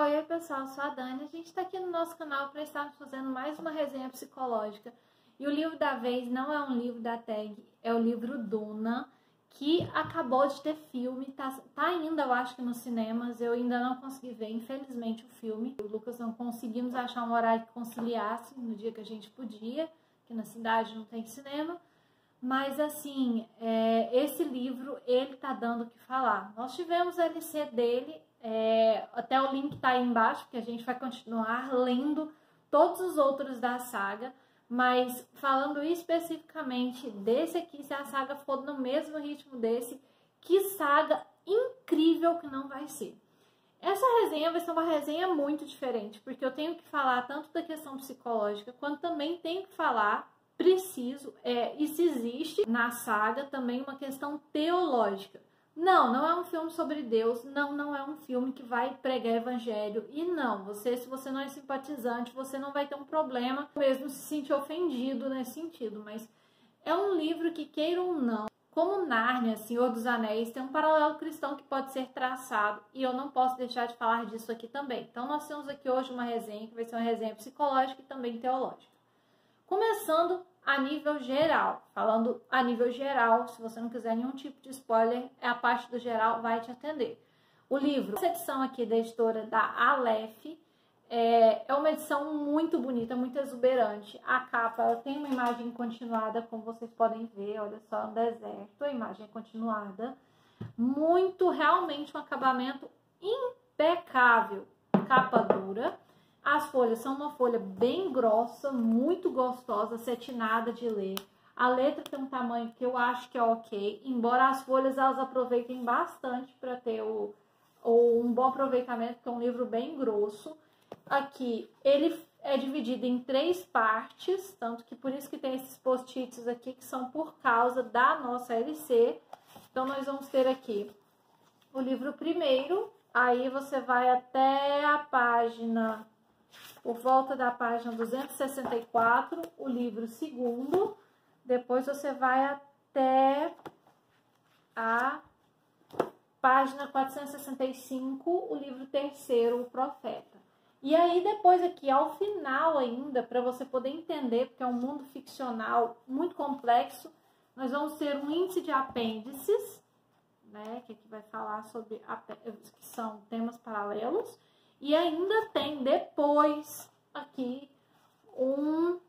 Oi pessoal, eu sou a Dani, a gente está aqui no nosso canal para estarmos fazendo mais uma resenha psicológica. E o livro da vez não é um livro da tag, é o livro Duna, que acabou de ter filme, tá ainda eu acho que nos cinemas, eu ainda não consegui ver, infelizmente, o filme. O Lucas não conseguimos achar um horário que conciliasse no dia que a gente podia, que na cidade não tem cinema. Mas assim, esse livro, ele tá dando o que falar. Nós tivemos a LC dele, até o link tá aí embaixo, porque a gente vai continuar lendo todos os outros da saga. Mas falando especificamente desse aqui, se a saga for no mesmo ritmo desse, que saga incrível que não vai ser. Essa resenha vai ser uma resenha muito diferente, porque eu tenho que falar tanto da questão psicológica, quanto também tenho que falar... e se existe na saga também uma questão teológica. Não é um filme sobre Deus, não é um filme que vai pregar evangelho. E não, se você não é simpatizante, você não vai ter um problema, mesmo se sentir ofendido nesse sentido. Mas é um livro que, queira ou não, como Nárnia, Senhor dos Anéis, tem um paralelo cristão que pode ser traçado. E eu não posso deixar de falar disso aqui também. Então nós temos aqui hoje uma resenha, que vai ser uma resenha psicológica e também teológica. Começando a nível geral, falando a nível geral, se você não quiser nenhum tipo de spoiler, a parte do geral vai te atender. O livro, essa edição aqui da editora da Aleph, é uma edição muito bonita, muito exuberante. A capa, ela tem uma imagem continuada, como vocês podem ver, olha só, um deserto, a imagem é continuada. Realmente um acabamento impecável, capa dura. As folhas são uma folha bem grossa, muito gostosa, cetinada de ler. A letra tem um tamanho que eu acho que é ok, embora as folhas elas aproveitem bastante para ter um bom aproveitamento, porque é um livro bem grosso. Aqui ele é dividido em 3 partes, tanto que por isso que tem esses post-its aqui, que são por causa da nossa LC. Então nós vamos ter aqui o livro primeiro, aí você vai até a página... Por volta da página 264, o livro segundo. Depois você vai até a página 465, o livro terceiro, o Profeta. E aí depois aqui, ao final ainda, para você poder entender, porque é um mundo ficcional muito complexo, nós vamos ter um índice de apêndices, né, que aqui vai falar sobre que são temas paralelos. E ainda tem depois aqui um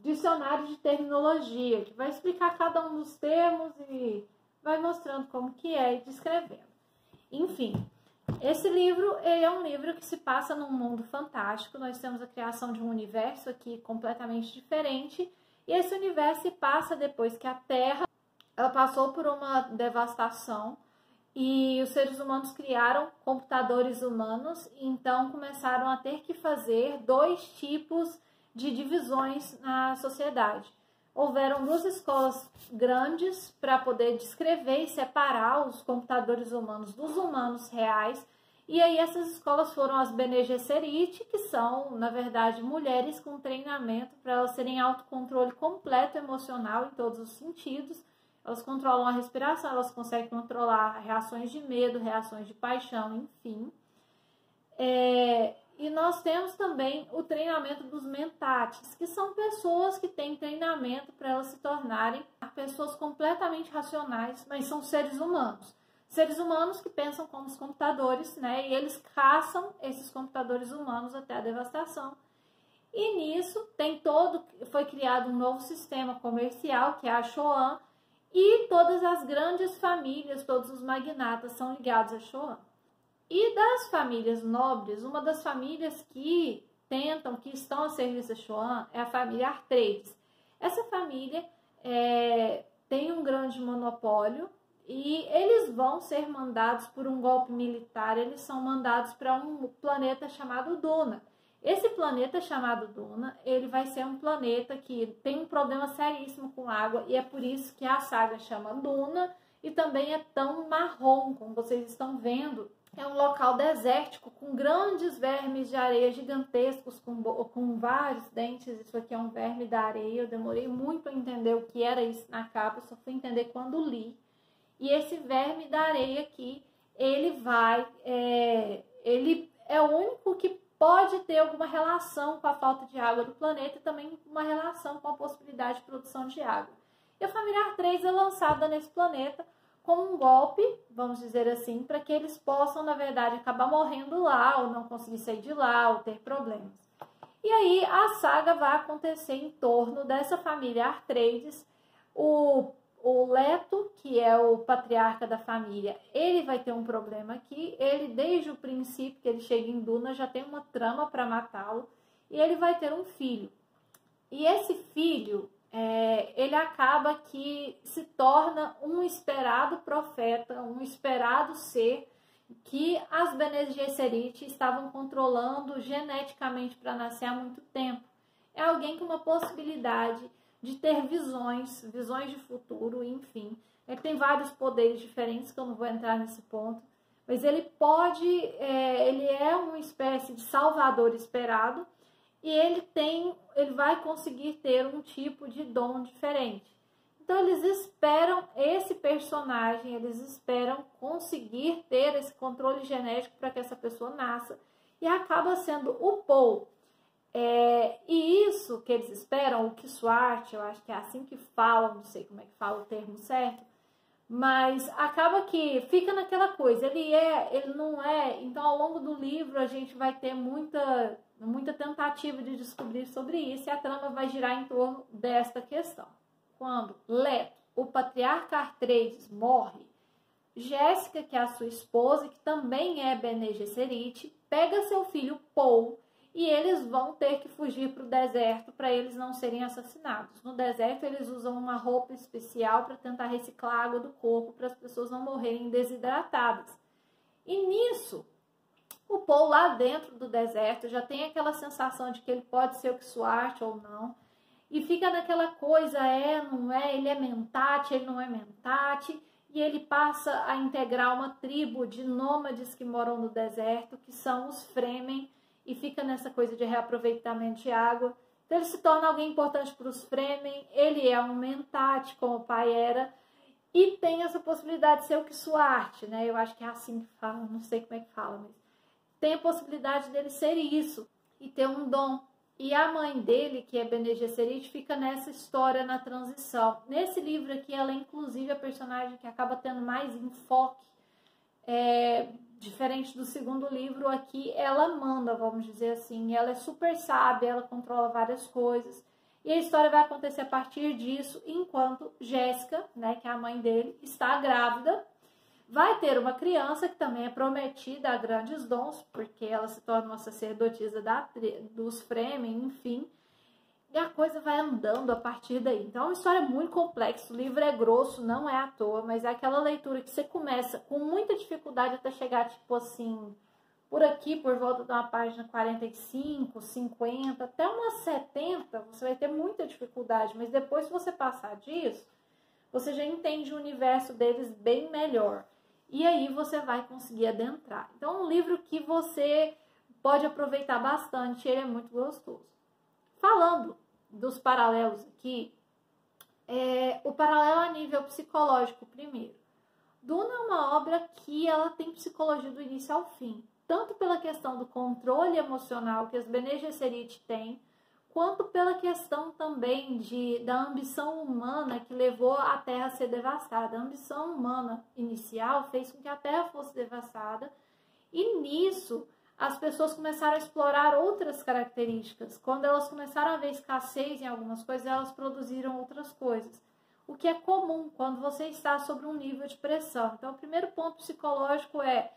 dicionário de terminologia, que vai explicar cada um dos termos e vai mostrando como que é e descrevendo. Enfim, esse livro é um livro que se passa num mundo fantástico. Nós temos a criação de um universo aqui completamente diferente. E esse universo se passa depois que a Terra ela passou por uma devastação. E os seres humanos criaram computadores humanos, e então começaram a ter que fazer 2 tipos de divisões na sociedade. Houveram 2 escolas grandes para poder descrever e separar os computadores humanos dos humanos reais. E aí essas escolas foram as Bene Gesserit, que são, na verdade, mulheres com treinamento para elas terem autocontrole completo emocional em todos os sentidos. Elas controlam a respiração, elas conseguem controlar reações de medo, reações de paixão, enfim. E nós temos também o treinamento dos mentates, que são pessoas que têm treinamento para elas se tornarem pessoas completamente racionais, mas são seres humanos. Seres humanos que pensam como os computadores, né? E eles caçam esses computadores humanos até a devastação. E nisso foi criado um novo sistema comercial, que é a Shoan, e todas as grandes famílias, todos os magnatas são ligados a Shoan. E das famílias nobres, uma das famílias que estão a serviço da Shoan é a família Atreides. Essa família tem um grande monopólio e eles vão ser mandados por um golpe militar, eles são mandados para um planeta chamado Duna. Esse planeta chamado Duna, ele vai ser um planeta que tem um problema seríssimo com água e é por isso que a saga chama Duna e também é tão marrom, como vocês estão vendo. É um local desértico com grandes vermes de areia gigantescos, com vários dentes. Isso aqui é um verme da areia. Eu demorei muito para entender o que era isso na capa, eu só fui entender quando li. E esse verme da areia aqui, ele vai ele é o único que pode ter alguma relação com a falta de água do planeta e também uma relação com a possibilidade de produção de água. E a família Artreis é lançada nesse planeta como um golpe, vamos dizer assim, para que eles possam, na verdade, acabar morrendo lá, ou não conseguir sair de lá, ou ter problemas. E aí a saga vai acontecer em torno dessa família Atreides. O Leto, que é o patriarca da família, ele vai ter um problema aqui. Ele, desde o princípio que ele chega em Duna, já tem uma trama para matá-lo. E ele vai ter um filho. E esse filho, ele acaba que se torna um esperado profeta, um esperado ser que as Bene Gesserit estavam controlando geneticamente para nascer há muito tempo. É alguém com uma possibilidade de ter visões de futuro, enfim. Ele tem vários poderes diferentes, que eu não vou entrar nesse ponto, mas ele pode, ele é uma espécie de salvador esperado, e ele vai conseguir ter um tipo de dom diferente. Então eles esperam esse personagem, eles esperam conseguir ter esse controle genético para que essa pessoa nasça, e acaba sendo o Paul. E isso que eles esperam, o Kiswart, eu acho que é assim que falam, não sei como é que fala o termo certo, mas acaba que fica naquela coisa, ele não é. Então ao longo do livro a gente vai ter muita tentativa de descobrir sobre isso, e a trama vai girar em torno desta questão. Quando Leto, o patriarca Atreides, morre, Jéssica, que é a sua esposa, que também é Bene Gesserit, pega seu filho Paul, e eles vão ter que fugir para o deserto para eles não serem assassinados. No deserto eles usam uma roupa especial para tentar reciclar a água do corpo para as pessoas não morrerem desidratadas. E nisso, o Paul lá dentro do deserto já tem aquela sensação de que ele pode ser o Kiswart ou não. E fica naquela coisa, não é, ele é Mentat, ele não é Mentat. E ele passa a integrar uma tribo de nômades que moram no deserto, que são os Fremen. E fica nessa coisa de reaproveitamento de água. Então ele se torna alguém importante para os Fremen. Ele é um Mentat, como o pai era. E tem essa possibilidade de ser o Kiswart, né? Eu acho que é assim que fala, não sei como é que fala, mas tem a possibilidade dele ser isso e ter um dom. E a mãe dele, que é Bene Gesserit, fica nessa história na transição. Nesse livro aqui, ela é inclusive a personagem que acaba tendo mais enfoque. Diferente do segundo livro, aqui ela manda, vamos dizer assim. Ela é super sábia, ela controla várias coisas. E a história vai acontecer a partir disso, enquanto Jéssica, né, que é a mãe dele, está grávida. Vai ter uma criança que também é prometida a grandes dons, porque ela se torna uma sacerdotisa dos Fremen, enfim. E a coisa vai andando a partir daí. Então é uma história muito complexa, o livro é grosso, não é à toa, mas é aquela leitura que você começa com muita dificuldade até chegar, tipo assim, por aqui, por volta de uma página 45, 50, até umas 70, você vai ter muita dificuldade, mas depois que você passar disso, você já entende o universo deles bem melhor. E aí você vai conseguir adentrar. Então é um livro que você pode aproveitar bastante, ele é muito gostoso. Falando dos paralelos aqui, o paralelo a nível psicológico primeiro. Duna é uma obra que ela tem psicologia do início ao fim, tanto pela questão do controle emocional que as Bene Gesserit têm, quanto pela questão também da ambição humana que levou a Terra a ser devastada. A ambição humana inicial fez com que a Terra fosse devastada, e nisso as pessoas começaram a explorar outras características. Quando elas começaram a ver escassez em algumas coisas, elas produziram outras coisas. O que é comum quando você está sobre um nível de pressão. Então, o primeiro ponto psicológico é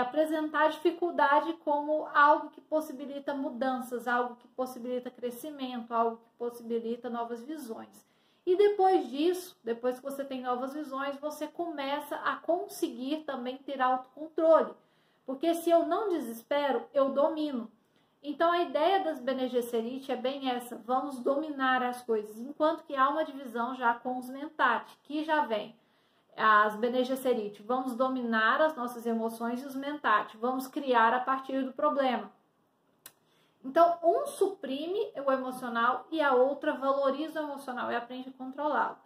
apresentar dificuldade como algo que possibilita mudanças, algo que possibilita crescimento, algo que possibilita novas visões. E depois disso, depois que você tem novas visões, você começa a conseguir também ter autocontrole. Porque se eu não desespero, eu domino. Então a ideia das Bene Gesserit é bem essa, vamos dominar as coisas. Enquanto que há uma divisão já com os Mentat, que já vem. As Bene Gesserit, vamos dominar as nossas emoções, e os Mentat, vamos criar a partir do problema. Então um suprime o emocional e a outra valoriza o emocional e aprende a controlá-lo.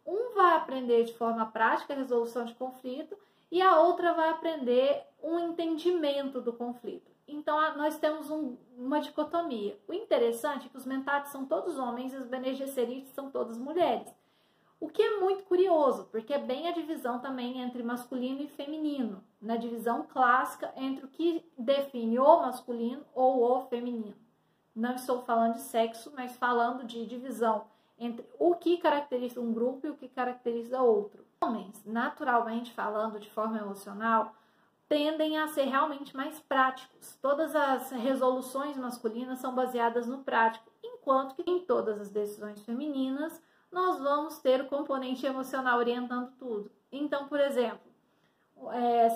Um vai aprender de forma prática a resolução de conflito, e a outra vai aprender um entendimento do conflito. Então, nós temos uma dicotomia. O interessante é que os Mentats são todos homens e os Bene Gesserit são todas mulheres. O que é muito curioso, porque é bem a divisão também entre masculino e feminino, na divisão clássica entre o que define o masculino ou o feminino. Não estou falando de sexo, mas falando de divisão entre o que caracteriza um grupo e o que caracteriza outro. Homens, naturalmente falando de forma emocional, tendem a ser realmente mais práticos. Todas as resoluções masculinas são baseadas no prático, enquanto que em todas as decisões femininas nós vamos ter o componente emocional orientando tudo. Então, por exemplo,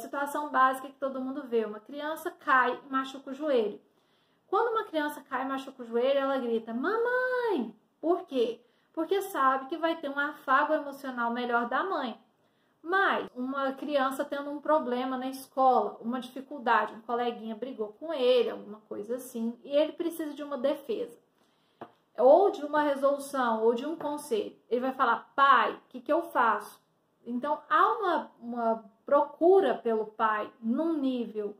situação básica que todo mundo vê, uma criança cai e machuca o joelho. Quando uma criança cai e machuca o joelho, ela grita, mamãe! Por quê? Porque sabe que vai ter um afago emocional melhor da mãe. Mas uma criança tendo um problema na escola, uma dificuldade, um coleguinha brigou com ele, alguma coisa assim, e ele precisa de uma defesa, ou de uma resolução, ou de um conselho. Ele vai falar, pai, o que eu faço? Então, há uma procura pelo pai num nível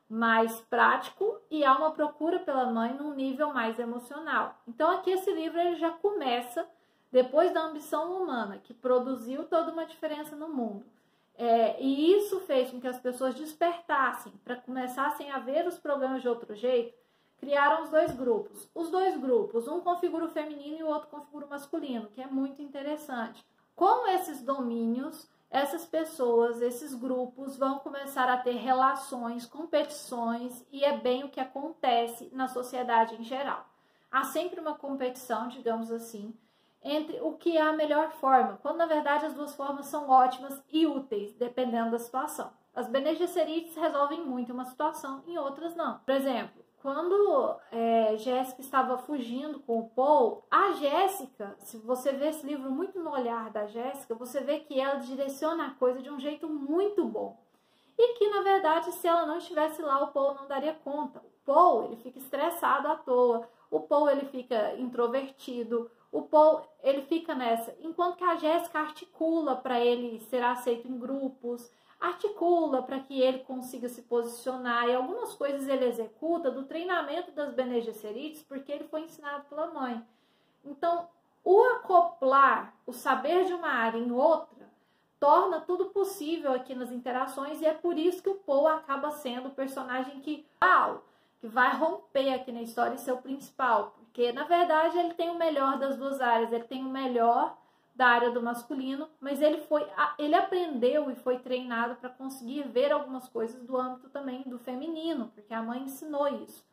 mais prático e há uma procura pela mãe num nível mais emocional. Então, aqui esse livro ele já começa depois da ambição humana, que produziu toda uma diferença no mundo. E isso fez com que as pessoas despertassem para começassem a ver os problemas de outro jeito. Criaram os dois grupos. Os dois grupos, um configura o feminino e o outro configura o masculino, que é muito interessante. Com esses domínios, essas pessoas, esses grupos vão começar a ter relações, competições, e é bem o que acontece na sociedade em geral. Há sempre uma competição, digamos assim, entre o que é a melhor forma, quando na verdade as duas formas são ótimas e úteis, dependendo da situação. As Bene Gesserit resolvem muito uma situação, em outras não. Por exemplo, quando Jéssica estava fugindo com o Paul, a Jéssica, se você vê esse livro muito no olhar da Jéssica, você vê que ela direciona a coisa de um jeito muito bom. E que, na verdade, se ela não estivesse lá, o Paul não daria conta. O Paul, ele fica estressado à toa. O Paul, ele fica introvertido. O Paul, ele fica nessa. Enquanto que a Jéssica articula para ele ser aceito em grupos, articula para que ele consiga se posicionar, e algumas coisas ele executa do treinamento das Bene Gesserit, porque ele foi ensinado pela mãe. Então, o acoplar o saber de uma área em outra torna tudo possível aqui nas interações, e é por isso que o Paul acaba sendo o personagem que vai romper aqui na história e ser o principal, porque na verdade ele tem o melhor das duas áreas, ele tem o melhor da área do masculino, mas ele aprendeu e foi treinado para conseguir ver algumas coisas do âmbito também do feminino, porque a mãe ensinou isso.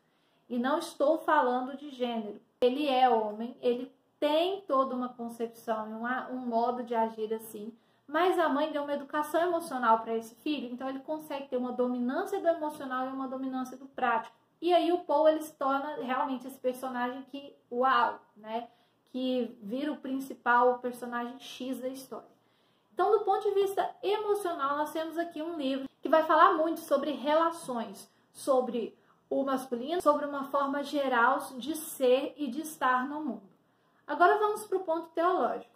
E não estou falando de gênero. Ele é homem, ele tem toda uma concepção e um modo de agir assim, mas a mãe deu uma educação emocional para esse filho, então ele consegue ter uma dominância do emocional e uma dominância do prático. E aí o Paul ele se torna realmente esse personagem que, né? Que vira o principal, o personagem X da história. Então, do ponto de vista emocional, nós temos aqui um livro que vai falar muito sobre relações, sobre o masculino, sobre uma forma geral de ser e de estar no mundo. Agora vamos para o ponto teológico.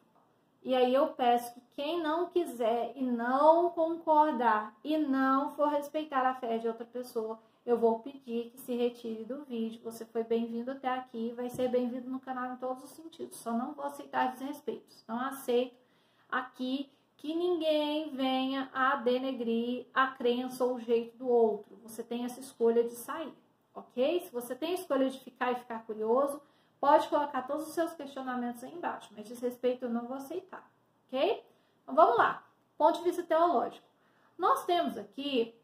E aí eu peço que quem não quiser e não concordar e não for respeitar a fé de outra pessoa, eu vou pedir que se retire do vídeo. Você foi bem-vindo até aqui, vai ser bem-vindo no canal em todos os sentidos. Só não vou aceitar desrespeitos. Não aceito aqui que ninguém venha a denegrir a crença ou o jeito do outro. Você tem essa escolha de sair, ok? Se você tem a escolha de ficar e ficar curioso, pode colocar todos os seus questionamentos aí embaixo, mas desrespeito eu não vou aceitar, ok? Então vamos lá. Ponto de vista teológico. Nós temos aqui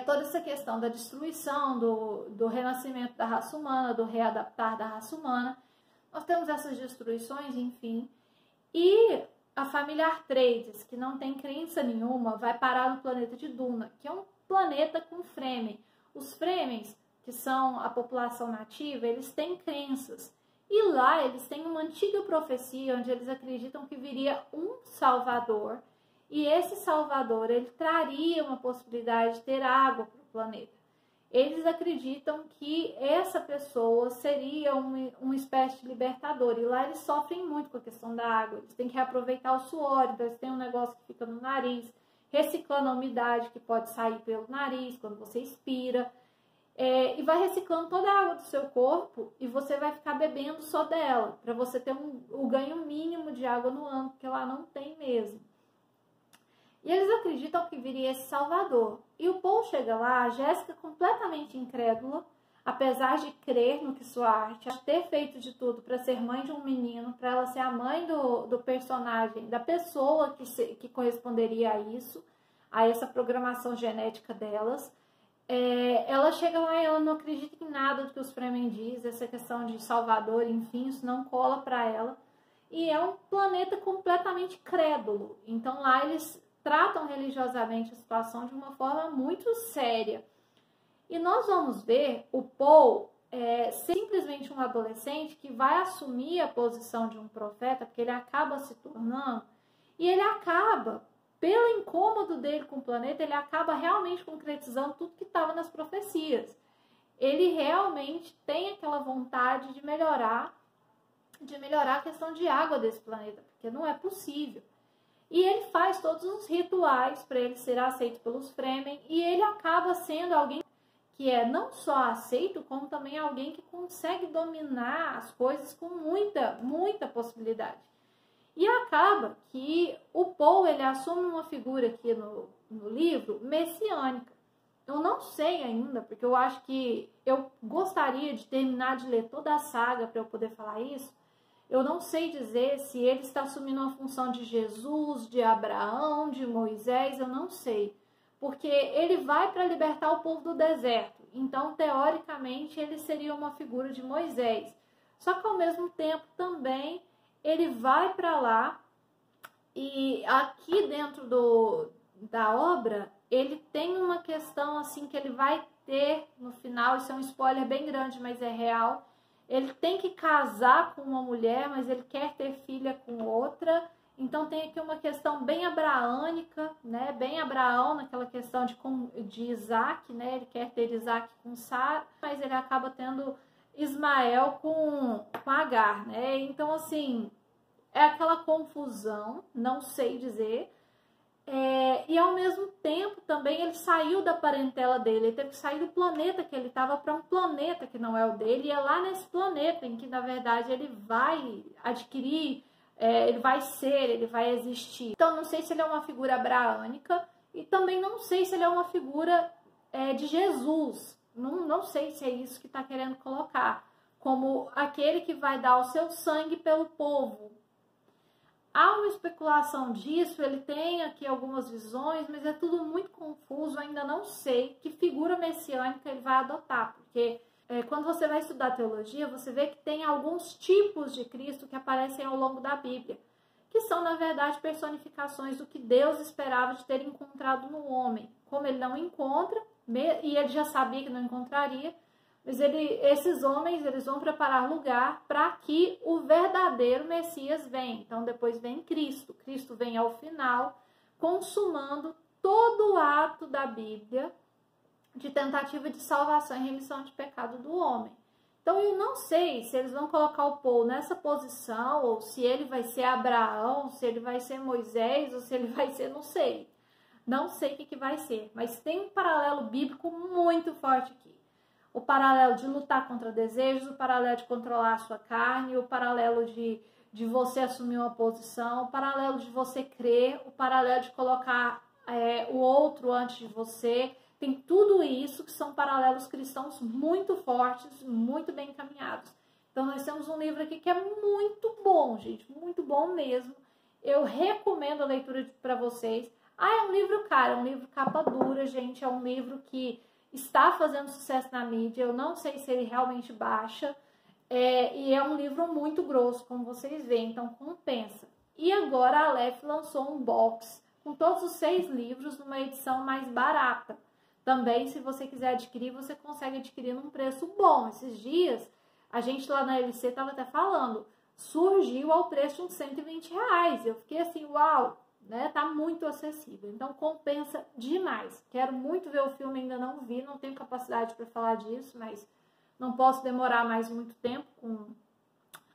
toda essa questão da destruição, do renascimento da raça humana, do readaptar da raça humana. Nós temos essas destruições, enfim. E a família Atreides, que não tem crença nenhuma, vai parar no planeta de Duna, que é um planeta com Fremen. Os Fremens, que são a população nativa, eles têm crenças. E lá eles têm uma antiga profecia onde eles acreditam que viria um Salvador. E esse Salvador, ele traria uma possibilidade de ter água para o planeta. Eles acreditam que essa pessoa seria uma espécie de libertador. E lá eles sofrem muito com a questão da água. Eles têm que reaproveitar o suor, então eles têm um negócio que fica no nariz. reciclando a umidade que pode sair pelo nariz quando você expira, e vai reciclando toda a água do seu corpo e você vai ficar bebendo só dela, para você ter o ganho mínimo de água no ano, porque lá não tem mesmo. E eles acreditam que viria esse Salvador. E o Paul chega lá, a Jéssica completamente incrédula, apesar de crer no que sua arte, ter feito de tudo para ser mãe de um menino, para ela ser a mãe do personagem, da pessoa que corresponderia a isso, a essa programação genética delas. Ela chega lá e ela não acredita em nada do que os Fremen dizem, essa questão de Salvador, enfim, isso não cola para ela. E é um planeta completamente crédulo. Então lá eles tratam religiosamente a situação de uma forma muito séria. E nós vamos ver o Paul simplesmente um adolescente que vai assumir a posição de um profeta, porque ele acaba se tornando, e ele acaba, pelo incômodo dele com o planeta, ele acaba realmente concretizando tudo que estava nas profecias. Ele realmente tem aquela vontade de melhorar a questão de água desse planeta, porque não é possível. E ele faz todos os rituais para ele ser aceito pelos Fremen, e ele acaba sendo alguém que é não só aceito, como também alguém que consegue dominar as coisas com muita possibilidade. E acaba que o Paul, ele assume uma figura aqui no livro messiânica. Eu não sei ainda, porque eu acho que eu gostaria de terminar de ler toda a saga para eu poder falar isso. Eu não sei dizer se ele está assumindo uma função de Jesus, de Abraão, de Moisés, eu não sei. Porque ele vai para libertar o povo do deserto. Então, teoricamente, ele seria uma figura de Moisés. Só que, ao mesmo tempo, também, ele vai para lá e aqui dentro da obra, ele tem uma questão assim que ele vai ter no final, isso é um spoiler bem grande, mas é real. Ele tem que casar com uma mulher, mas ele quer ter filha com outra. Então tem aqui uma questão bem abraânica, né? Bem Abraão naquela questão de Isaac, né? Ele quer ter Isaac com Sara, mas ele acaba tendo Ismael com Agar, né? Então assim, é aquela confusão, não sei dizer. E ao mesmo tempo também ele saiu da parentela dele, ele teve que sair do planeta que ele estava para um planeta que não é o dele, e é lá nesse planeta em que na verdade ele vai adquirir, ele vai existir. Então não sei se ele é uma figura abraânica e também não sei se ele é uma figura de Jesus, não sei se é isso que está querendo colocar, como aquele que vai dar o seu sangue pelo povo. Há uma especulação disso, ele tem aqui algumas visões, mas é tudo muito confuso, ainda não sei que figura messiânica ele vai adotar, porque quando você vai estudar teologia, você vê que tem alguns tipos de Cristo que aparecem ao longo da Bíblia, que são, na verdade, personificações do que Deus esperava de ter encontrado no homem. Como ele não encontra, e ele já sabia que não encontraria, mas esses homens, eles vão preparar lugar para que o verdadeiro Messias venha. Então, depois vem Cristo. Cristo vem ao final, consumando todo o ato da Bíblia de tentativa de salvação e remissão de pecado do homem. Então, eu não sei se eles vão colocar o Paul nessa posição, ou se ele vai ser Abraão, se ele vai ser Moisés, ou se ele vai ser, não sei. Não sei o que vai ser, mas tem um paralelo bíblico muito forte aqui. O paralelo de lutar contra desejos, o paralelo de controlar a sua carne, o paralelo de você assumir uma posição, o paralelo de você crer, o paralelo de colocar o outro antes de você. Tem tudo isso que são paralelos cristãos muito fortes, muito bem encaminhados. Então nós temos um livro aqui que é muito bom, gente, muito bom mesmo. Eu recomendo a leitura para vocês. É um livro caro, é um livro capa dura, gente, é um livro que está fazendo sucesso na mídia, eu não sei se ele realmente baixa, e é um livro muito grosso, como vocês veem, então compensa. E agora a Aleph lançou um box com todos os 6 livros numa edição mais barata. Também, se você quiser adquirir, você consegue adquirir num preço bom. Esses dias, a gente lá na LC estava até falando, surgiu ao preço de uns R$120. Eu fiquei assim, uau! Né? Tá muito acessível, então compensa demais. Quero muito ver o filme, ainda não vi, não tenho capacidade para falar disso, mas não posso demorar mais muito tempo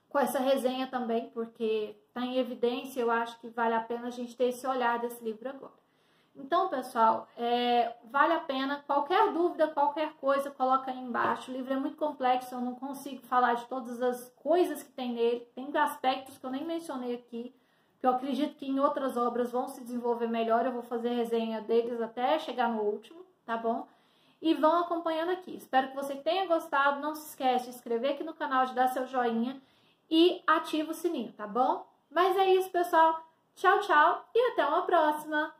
com essa resenha também, porque tá em evidência, eu acho que vale a pena a gente ter esse olhar desse livro agora. Então, pessoal, vale a pena. Qualquer dúvida, qualquer coisa, coloca aí embaixo. O livro é muito complexo, eu não consigo falar de todas as coisas que tem nele. Tem aspectos que eu nem mencionei aqui, que eu acredito que em outras obras vão se desenvolver melhor. Eu vou fazer resenha deles até chegar no último, tá bom? E vão acompanhando aqui. Espero que você tenha gostado. Não se esquece de se inscrever aqui no canal, de dar seu joinha e ativa o sininho, tá bom? Mas é isso, pessoal. Tchau, tchau e até uma próxima!